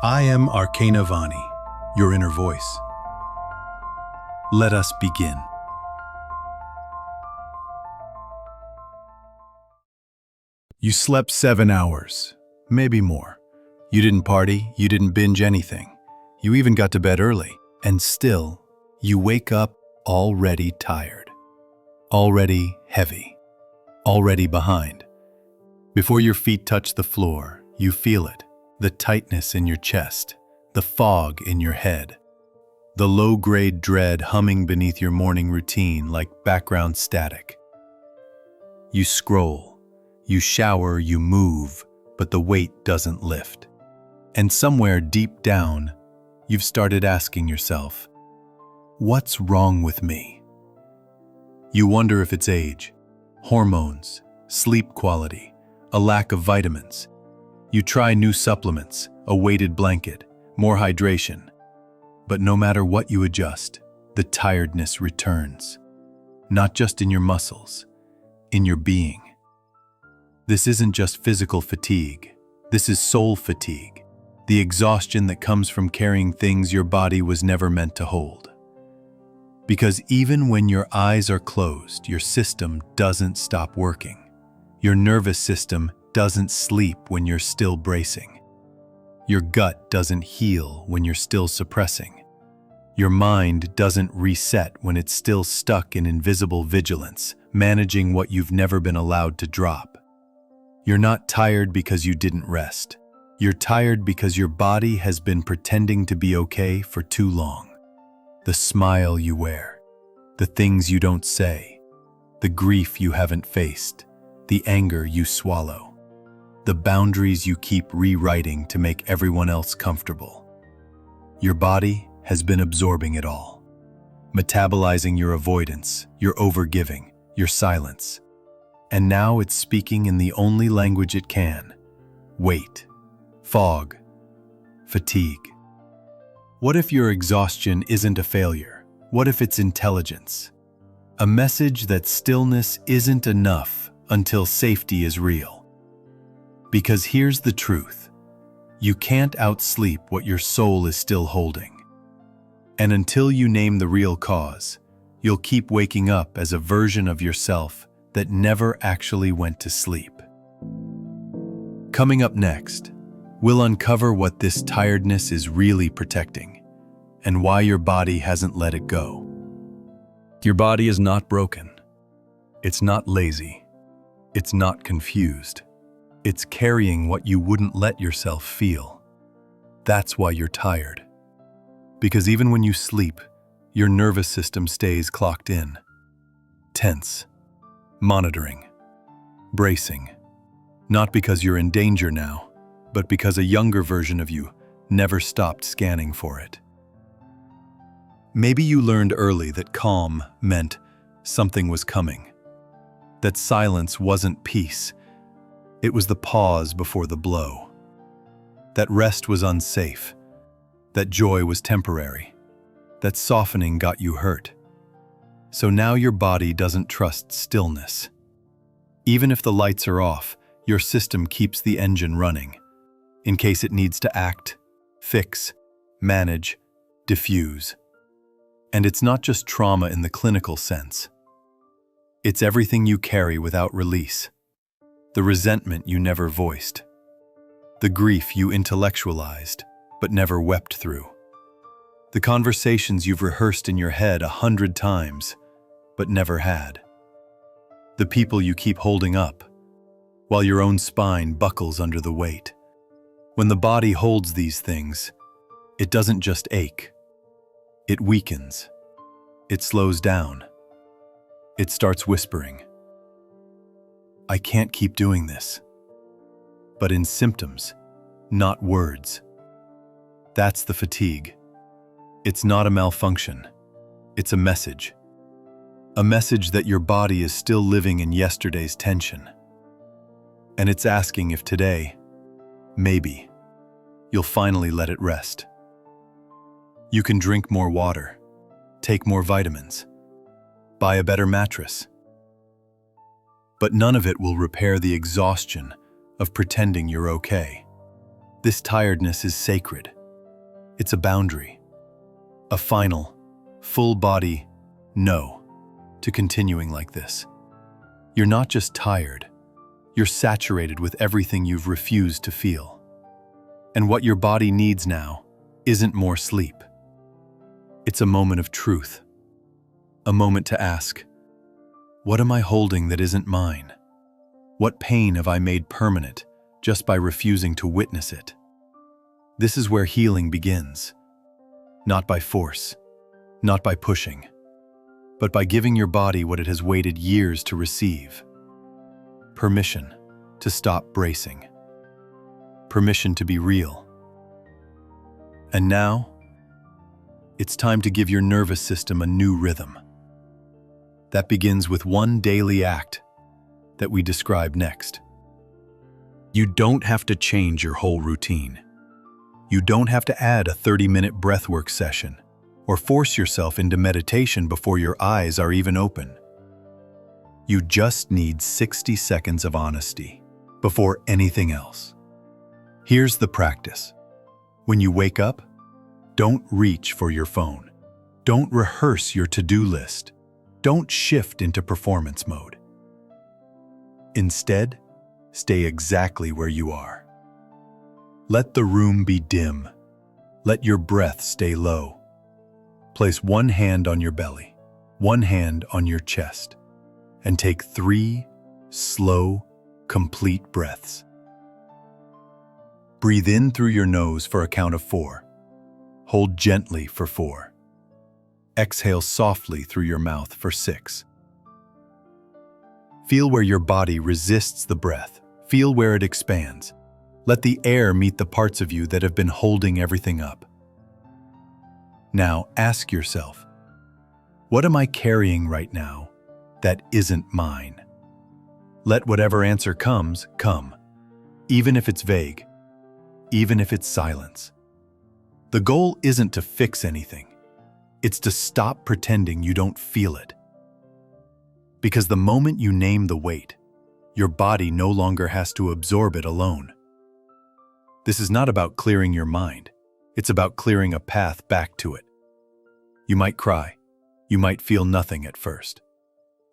I am Arcana Vani, your inner voice. Let us begin. You slept 7 hours, maybe more. You didn't party, you didn't binge anything. You even got to bed early, and still, you wake up already tired, already heavy, already behind. Before your feet touch the floor, you feel it, the tightness in your chest, the fog in your head, the low-grade dread humming beneath your morning routine like background static. You scroll, you shower, you move, but the weight doesn't lift. And somewhere deep down, you've started asking yourself, what's wrong with me? You wonder if it's age, hormones, sleep quality, a lack of vitamins. You try new supplements, a weighted blanket, more hydration. But no matter what you adjust, the tiredness returns. Not just in your muscles, in your being. This isn't just physical fatigue. This is soul fatigue, the exhaustion that comes from carrying things your body was never meant to hold. Because even when your eyes are closed, your system doesn't stop working. Your nervous system doesn't sleep when you're still bracing. Your gut doesn't heal when you're still suppressing. Your mind doesn't reset when it's still stuck in invisible vigilance, managing what you've never been allowed to drop. You're not tired because you didn't rest. You're tired because your body has been pretending to be okay for too long. The smile you wear, the things you don't say, the grief you haven't faced, the anger you swallow, the boundaries you keep rewriting to make everyone else comfortable. Your body has been absorbing it all, metabolizing your avoidance, your overgiving, your silence. And now it's speaking in the only language it can: weight, fog, fatigue. What if your exhaustion isn't a failure? What if it's intelligence? A message that stillness isn't enough until safety is real. Because here's the truth: you can't outsleep what your soul is still holding. And until you name the real cause, you'll keep waking up as a version of yourself that never actually went to sleep. Coming up next, we'll uncover what this tiredness is really protecting and why your body hasn't let it go. Your body is not broken. It's not lazy. It's not confused. It's carrying what you wouldn't let yourself feel. That's why you're tired. Because even when you sleep, your nervous system stays clocked in, tense, monitoring, bracing. Not because you're in danger now, but because a younger version of you never stopped scanning for it. Maybe you learned early that calm meant something was coming, that silence wasn't peace, it was the pause before the blow, that rest was unsafe, that joy was temporary, that softening got you hurt. So now your body doesn't trust stillness. Even if the lights are off, your system keeps the engine running, in case it needs to act, fix, manage, diffuse. And it's not just trauma in the clinical sense. It's everything you carry without release. The resentment you never voiced. The grief you intellectualized, but never wept through. The conversations you've rehearsed in your head 100 times, but never had. The people you keep holding up, while your own spine buckles under the weight. When the body holds these things, it doesn't just ache. It weakens. It slows down. It starts whispering, I can't keep doing this. But in symptoms, not words. That's the fatigue. It's not a malfunction. It's a message. A message that your body is still living in yesterday's tension. And it's asking if today, maybe, you'll finally let it rest. You can drink more water, take more vitamins, buy a better mattress. But none of it will repair the exhaustion of pretending you're okay. This tiredness is sacred. It's a boundary, a final, full-body no to continuing like this. You're not just tired, you're saturated with everything you've refused to feel. And what your body needs now isn't more sleep. It's a moment of truth, a moment to ask, what am I holding that isn't mine? What pain have I made permanent just by refusing to witness it? This is where healing begins. Not by force, not by pushing, but by giving your body what it has waited years to receive. Permission to stop bracing. Permission to be real. And now, it's time to give your nervous system a new rhythm. That begins with one daily act that we describe next. You don't have to change your whole routine. You don't have to add a 30-minute breathwork session or force yourself into meditation before your eyes are even open. You just need 60 seconds of honesty before anything else. Here's the practice. When you wake up, don't reach for your phone. Don't rehearse your to-do list. Don't shift into performance mode. Instead, stay exactly where you are. Let the room be dim. Let your breath stay low. Place one hand on your belly, one hand on your chest, and take 3 slow, complete breaths. Breathe in through your nose for a count of 4. Hold gently for 4. Exhale softly through your mouth for 6. Feel where your body resists the breath. Feel where it expands. Let the air meet the parts of you that have been holding everything up. Now ask yourself, what am I carrying right now that isn't mine? Let whatever answer comes, come, even if it's vague, even if it's silence. The goal isn't to fix anything. It's to stop pretending you don't feel it. Because the moment you name the weight, your body no longer has to absorb it alone. This is not about clearing your mind. It's about clearing a path back to it. You might cry. You might feel nothing at first.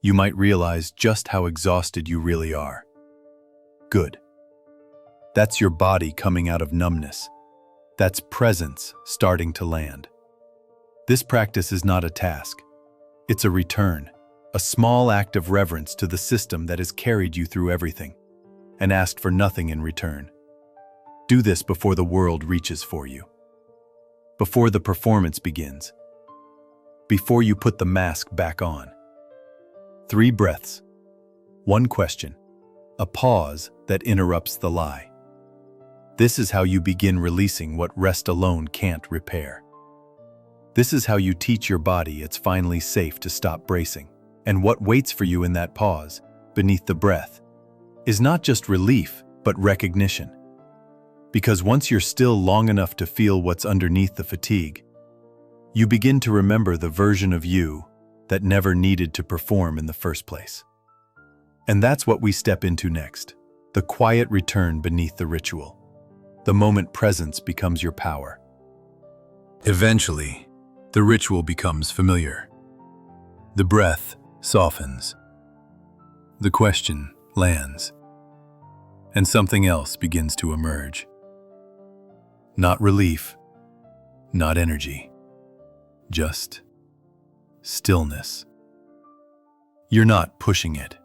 You might realize just how exhausted you really are. Good. That's your body coming out of numbness. That's presence starting to land. This practice is not a task. It's a return, a small act of reverence to the system that has carried you through everything and asked for nothing in return. Do this before the world reaches for you, before the performance begins, before you put the mask back on. 3 breaths, 1 question, a pause that interrupts the lie. This is how you begin releasing what rest alone can't repair. This is how you teach your body it's finally safe to stop bracing. And what waits for you in that pause, beneath the breath, is not just relief, but recognition. Because once you're still long enough to feel what's underneath the fatigue, you begin to remember the version of you that never needed to perform in the first place. And that's what we step into next, the quiet return beneath the ritual. The moment presence becomes your power. Eventually, the ritual becomes familiar. The breath softens. The question lands. And something else begins to emerge. Not relief, not energy, just stillness. You're not pushing it.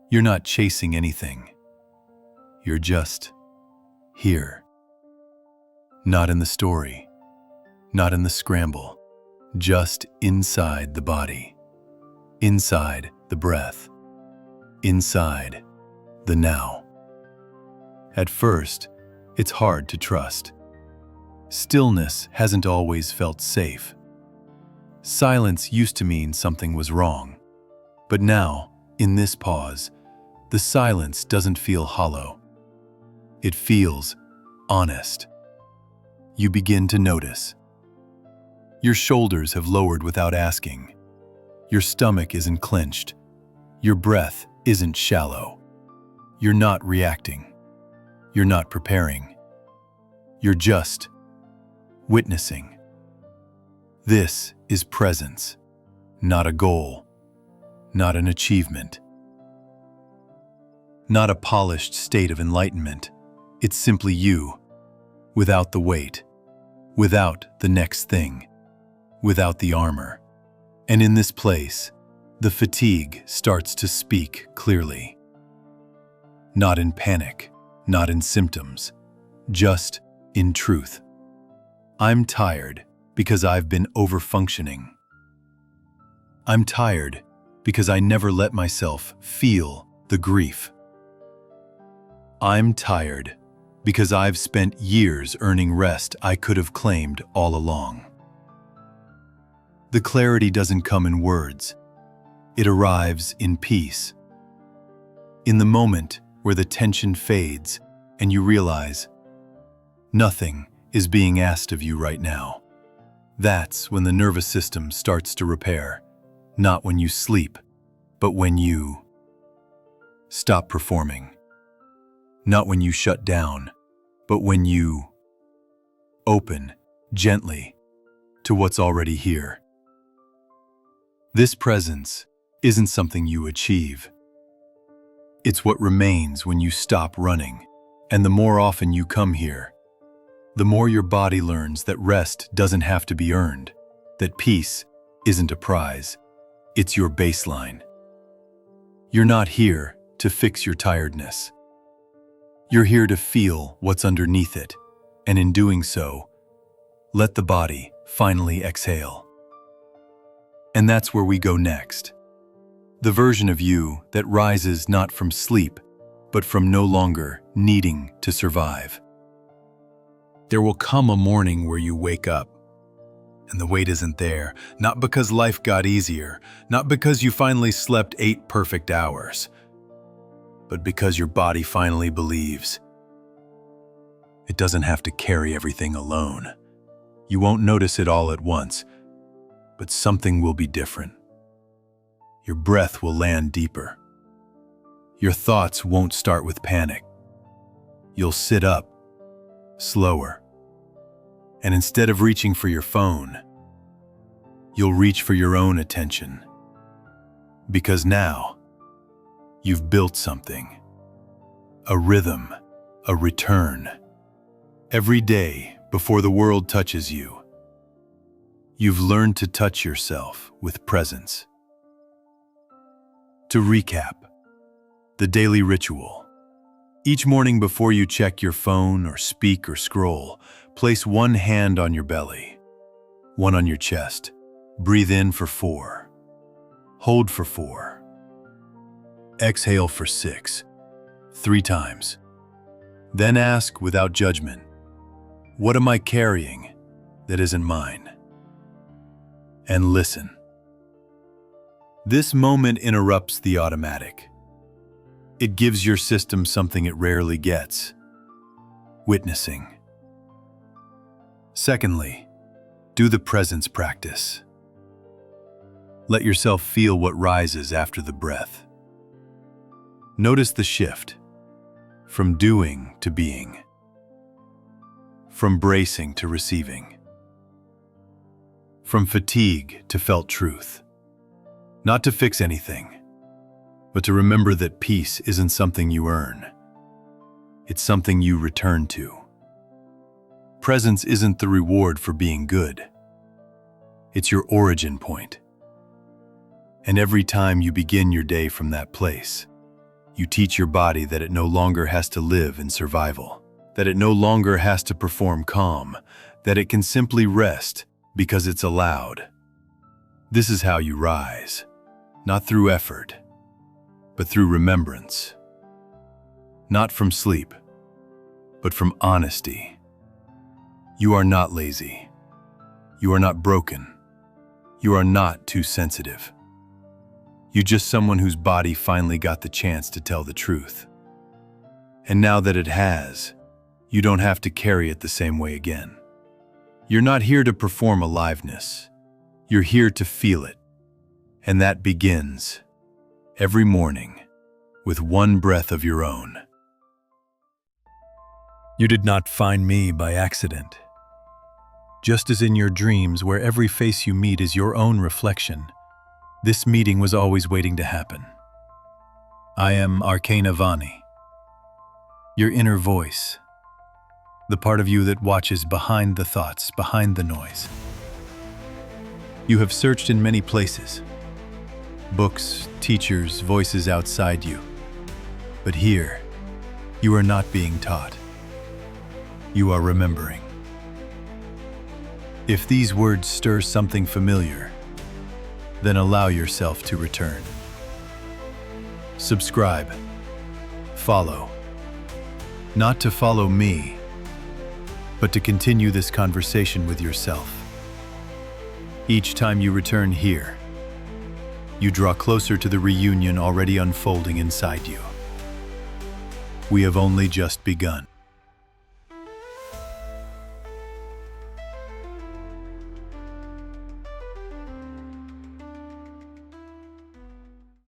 You're not chasing anything. You're just here. Not in the story, not in the scramble, just inside the body, inside the breath, inside the now. At first, it's hard to trust. Stillness hasn't always felt safe. Silence used to mean something was wrong. But now, in this pause, the silence doesn't feel hollow. It feels honest. You begin to notice. Your shoulders have lowered without asking. Your stomach isn't clenched. Your breath isn't shallow. You're not reacting. You're not preparing. You're just witnessing. This is presence, not a goal, not an achievement, not a polished state of enlightenment. It's simply you, without the weight, without the next thing, without the armor. And in this place, the fatigue starts to speak clearly. Not in panic, not in symptoms, just in truth. I'm tired because I've been overfunctioning. I'm tired because I never let myself feel the grief. I'm tired because I've spent years earning rest I could have claimed all along. The clarity doesn't come in words. It arrives in peace. In the moment where the tension fades and you realize nothing is being asked of you right now. That's when the nervous system starts to repair, not when you sleep, but when you stop performing. Not when you shut down, but when you open gently to what's already here. This presence isn't something you achieve. It's what remains when you stop running, and the more often you come here, the more your body learns that rest doesn't have to be earned, that peace isn't a prize, it's your baseline. You're not here to fix your tiredness. You're here to feel what's underneath it, and in doing so, let the body finally exhale. And that's where we go next. The version of you that rises not from sleep, but from no longer needing to survive. There will come a morning where you wake up, and the weight isn't there, not because life got easier, not because you finally slept 8 perfect hours, but because your body finally believes it doesn't have to carry everything alone. You won't notice it all at once, but something will be different. Your breath will land deeper. Your thoughts won't start with panic. You'll sit up, slower. And instead of reaching for your phone, you'll reach for your own attention. Because now, you've built something. A rhythm, a return. Every day before the world touches you, you've learned to touch yourself with presence. To recap, the daily ritual. Each morning before you check your phone or speak or scroll, place one hand on your belly, one on your chest. Breathe in for 4. Hold for 4. Exhale for 6, 3 times. Then ask without judgment, what am I carrying that isn't mine? And listen. This moment interrupts the automatic. It gives your system something it rarely gets: witnessing. Secondly, do the presence practice. Let yourself feel what rises after the breath. Notice the shift from doing to being, from bracing to receiving, from fatigue to felt truth. Not to fix anything, but to remember that peace isn't something you earn. It's something you return to. Presence isn't the reward for being good. It's your origin point. And every time you begin your day from that place, you teach your body that it no longer has to live in survival, that it no longer has to perform calm, that it can simply rest because it's allowed. This is how you rise, not through effort, but through remembrance. Not from sleep, but from honesty. You are not lazy. You are not broken. You are not too sensitive. You're just someone whose body finally got the chance to tell the truth. And now that it has, you don't have to carry it the same way again. You're not here to perform aliveness. You're here to feel it. And that begins every morning with one breath of your own. You did not find me by accident. Just as in your dreams, where every face you meet is your own reflection, this meeting was always waiting to happen. I am Arcana Vani, your inner voice, the part of you that watches behind the thoughts, behind the noise. You have searched in many places, books, teachers, voices outside you. But here, you are not being taught. You are remembering. If these words stir something familiar, then allow yourself to return. Subscribe. Follow. Not to follow me, but to continue this conversation with yourself. Each time you return here, you draw closer to the reunion already unfolding inside you. We have only just begun.